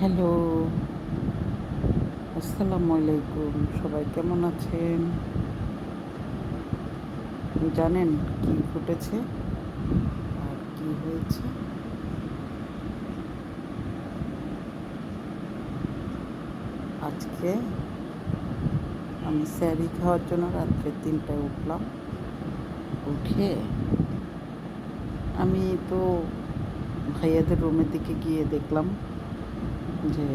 Hello, আসসালামু আলাইকুম। সবাই কেমন আছেন? জানেন কি ঘটেছে আর কি হয়েছে? আজকে আমি স্যারি খাওয়ার জন্য রাত্রে ৩টায় উঠলাম। উঠে আমি তো ভাইয়াদের রুমের দিকে গিয়ে দেখলাম যে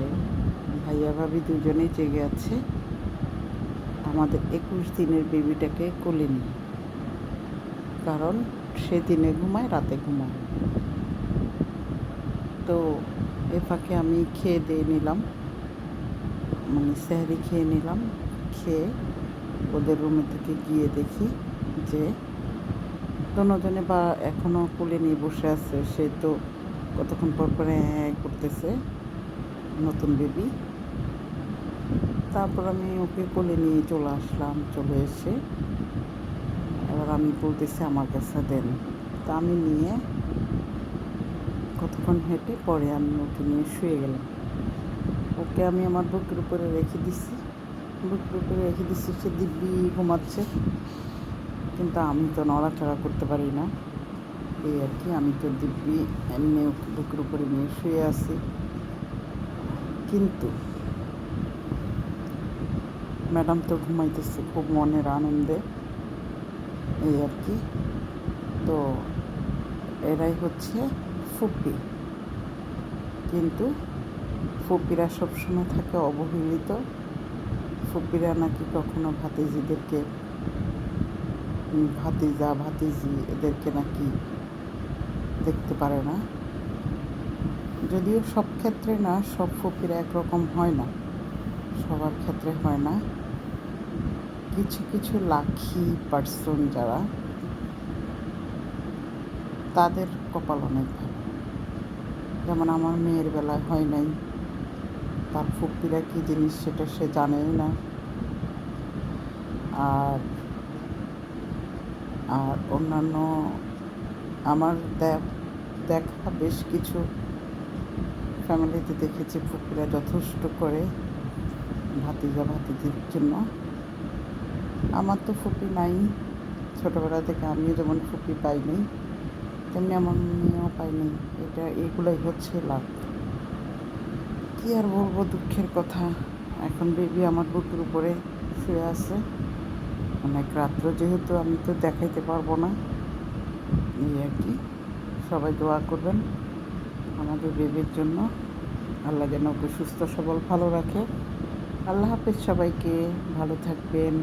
ভাইয়া ভাবি দুজনেই জেগে আছে আমাদের ২১ দিনের বেবিটাকে কোলে নিয়ে। কারণ সে দিনে ঘুমায়, রাতে ঘুমায়। তো এ ফাঁকে আমি খেয়ে দিয়ে নিলাম, মানে সেহরি খেয়ে নিলাম। খেয়ে ওদের রুমের দিকে গিয়ে দেখি যে দুজনে বা এখনও কোলে নিয়ে বসে আছে। সে তো কতক্ষণ পর পরে করতেছে, নতুন বেবি। তারপর আমি ওকে কোলে নিয়ে চলে আসলাম। চলে এসে এবার আমি বলতেছি আমার কাছে দেন। তা আমি নিয়ে কতক্ষণ হেঁটে পরে আমি ওকে নিয়ে শুয়ে গেলাম। ওকে আমি আমার বুকের উপরে রেখে দিছি। সে দিব্যি ঘুমাচ্ছে, কিন্তু আমি তো নড়াচড়া করতে পারি না। এই আর কি, আমি তো দিব্যি এমনি ওকে বুকের উপরে নিয়ে শুয়ে আছি। কিন্তু ম্যাডাম তো ঘুমাইতেছে খুব মনের আনন্দে। এই আর কি। তো এরাই হচ্ছে ফুপি। কিন্তু ফুপিরা সবসময় থাকে অবহেলিত। ফুপিরা নাকি কখনো ভাতিজিদেরকে, ভাতিজা ভাতিজি এদেরকে নাকি দেখতে পারে না। যদিও সব ক্ষেত্রে না, সব ফুপিরা একরকম হয় না, সবার ক্ষেত্রে হয় না। কিছু কিছু লাকি পার্সন যারা, তাদের কপাল অনেক ভালো। যেমন আমার মেয়ের বেলায় হয় নাই। তার ফুপিরা কী জিনিস সেটা সে জানেই না। আর আর অন্যান্য আমার দেখা বেশ কিছু ফ্যামিলিতে দেখেছি ফুপিরা যথেষ্ট করে ভাতিজা ভাতিজির জন্য। আমার তো ফুপি নাই, ছোটোবেলা থেকে আমিও যেমন ফুপি পাইনি, তেমনি আমার মেয়েও পাইনি। এগুলোই হচ্ছে লাভ। কী আর বলবো, দুঃখের কথা। এখন বেবি আমার বুকের উপরে শুয়ে আছে। অনেক রাত্র যেহেতু, আমি তো দেখাইতে পারবো না। এই আর কি। সবাই দোয়া করবেন আমাদের বেবির জন্য। আল্লাহ যেন ওকে সুস্থ সবল ভালো রাখে। আল্লাহ হাফেজ সবাইকে। ভালো থাকবেন।